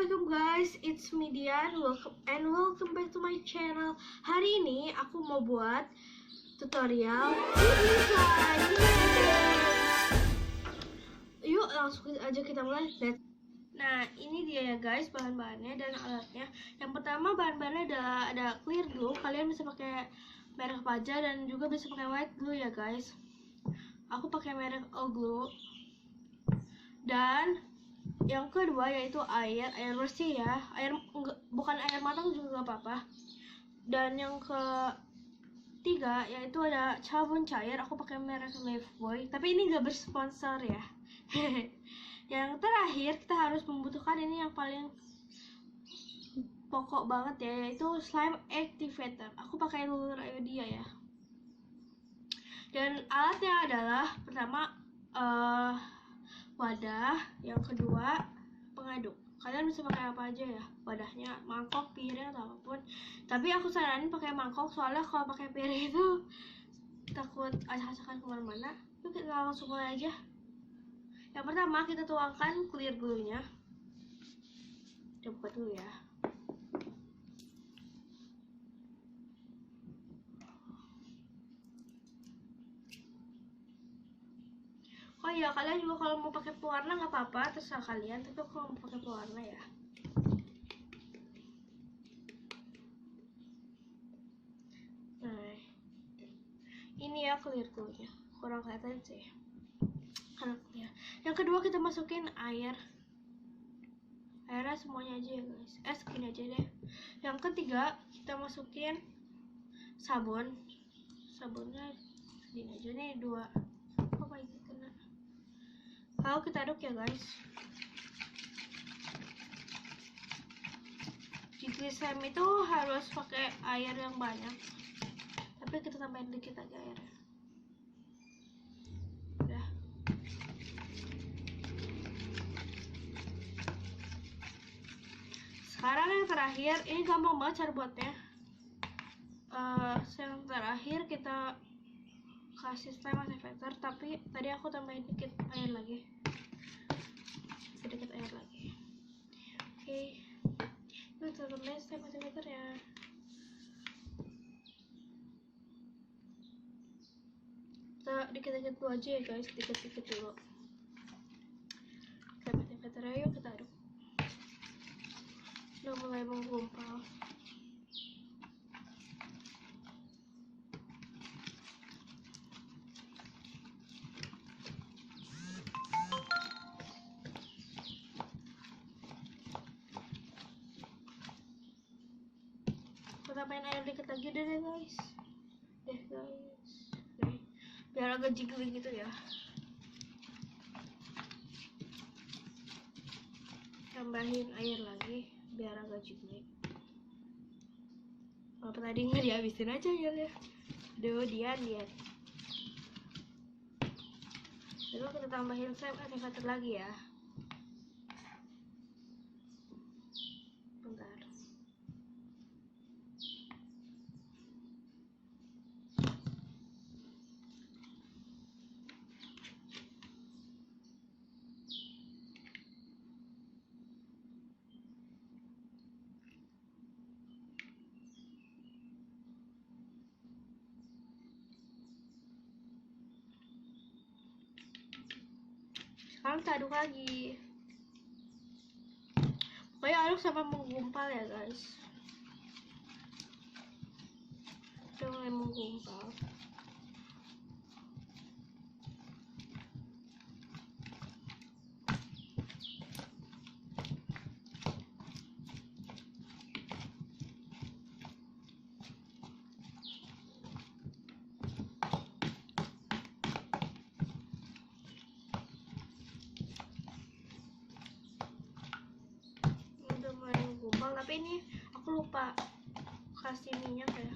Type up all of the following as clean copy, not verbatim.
Assalamualaikum guys, it's me Dian, welcome back to my channel. Hari ini aku mau buat tutorial desain. Yuk langsung aja kita mulai. Nah ini dia ya guys bahan-bahannya dan alatnya. Yang pertama bahan-bahannya ada clear glue. Kalian bisa pakai merek apa aja dan juga bisa pakai white glue ya guys. Aku pakai merek all glue. Dan yang kedua yaitu air bersih ya, bukan air matang juga gak apa-apa. Dan yang ketiga yaitu ada sabun cair, aku pakai merek Lifebuoy, tapi ini gak bersponsor ya. Yang terakhir kita harus membutuhkan ini yang paling pokok banget ya, yaitu slime activator. Aku pakai Lure Iodia ya. Dan alatnya adalah pertama wadah, yang kedua pengaduk. Kalian bisa pakai apa aja ya wadahnya, mangkok, piring atau apapun. Tapi aku saranin pakai mangkok soalnya kalau pakai piring itu takut acak-acakan kemana-mana. Yuk kita langsung mulai aja. Yang pertama kita tuangkan clear glue-nya. Coba dulu ya. Oh iya, kalian juga kalau mau pakai pewarna nggak apa-apa, terserah kalian. Tapi aku mau pakai pewarna ya. Nah, ini ya clear glue-nya. Kurang kelihatan sih, karena clear. Yang kedua kita masukin air. Airnya semuanya aja ya guys. Segini aja deh. Yang ketiga kita masukin sabun. Sabunnya segini aja nih, 2. Apa ini kena? Lalu kita aduk ya guys. Jiggly slime itu harus pakai air yang banyak, tapi kita tambahin dikit aja airnya. Udah. Sekarang yang terakhir, ini gampang banget cara buatnya. Yang terakhir kita kasih slime activator, tapi tadi aku tambahin dikit air lagi. Sedikit air lagi. Oke. Kita tambahin slime activator ya. Kita dikit-dikit dulu aja ya guys, dikit-dikit dulu. Slime activator yuk kita aduk. Udah mulai menggumpal. Aku tambahin air dikit lagi deh guys. Nih, biar agak jiggly gitu ya. Tambahin air lagi biar agak jiggly. Apa tadi nggak dihabisin aja airnya. Aduh, Dian. Lalu kita tambahin slime activator lagi ya. Bentar. Sekarang kita aduk lagi. Pokoknya aduk sampai menggumpal ya guys. Udah mulai menggumpal. Tapi ini aku lupa kasih minyak ya.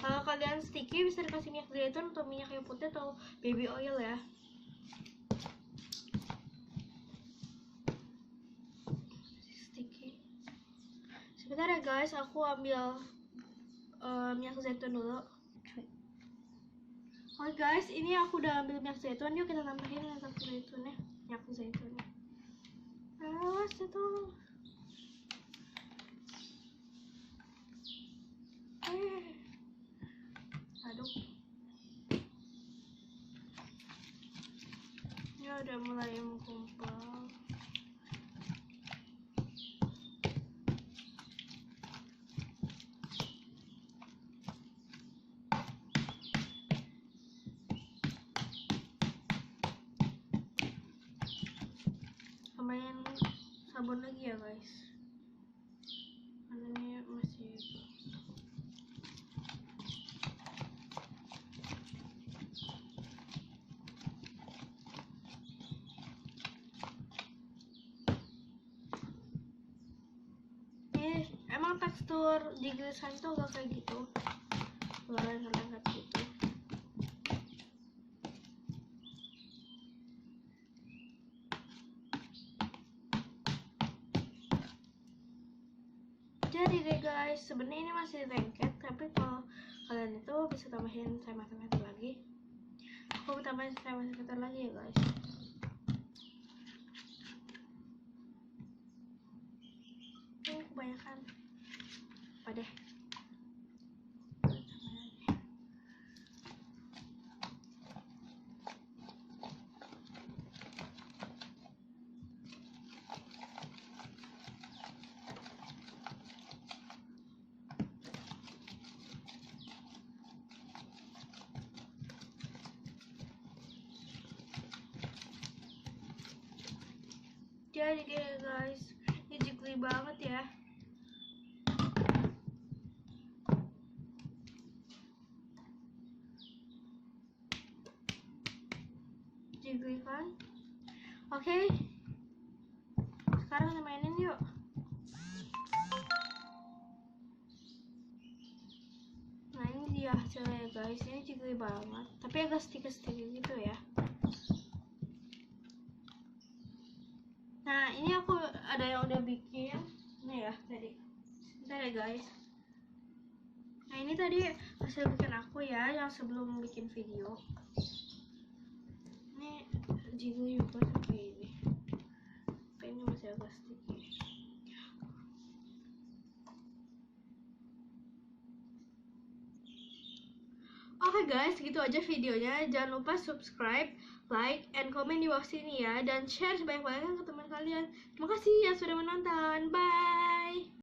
Kalau kalian sticky bisa dikasih minyak zaitun atau minyak kayu putih atau baby oil ya. Sticky. Sebentar ya guys, aku ambil minyak zaitun dulu. Oke guys, ini aku udah ambil minyak zaitun. Yuk kita tambahin minyak zaitunnya. atasnya tolong. Aduh. Ya udah mulai mengkumpul. Tambahin sabun lagi ya guys, karena ini masih emang tekstur jigglisan tuh agak kayak gitu, lengket gitu. Jadi deh guys, sebenarnya ini masih lengket, tapi kalau kalian itu bisa tambahin semakin lagi. Aku tambahin semakin lagi ya guys. Ini kebanyakan. Apa deh? Jadi guys, ini jiggly banget ya. Jiggly kan? Oke. Sekarang kita mainin yuk. Nah ini dia hasilnya ya guys, ini jiggly banget, tapi agak sticky gitu ya. Nah ini aku ada yang udah bikin, nih ya tadi. Bentar ya guys. Nah ini tadi hasil bikin aku ya, yang sebelum bikin video. Ini jiggly juga seperti ini, tapi ini masih agak sticky. Oke guys, gitu aja videonya. Jangan lupa subscribe, like, and comment di bawah sini ya. Dan share sebanyak-banyaknya ke teman kalian. Terima kasih yang sudah menonton. Bye!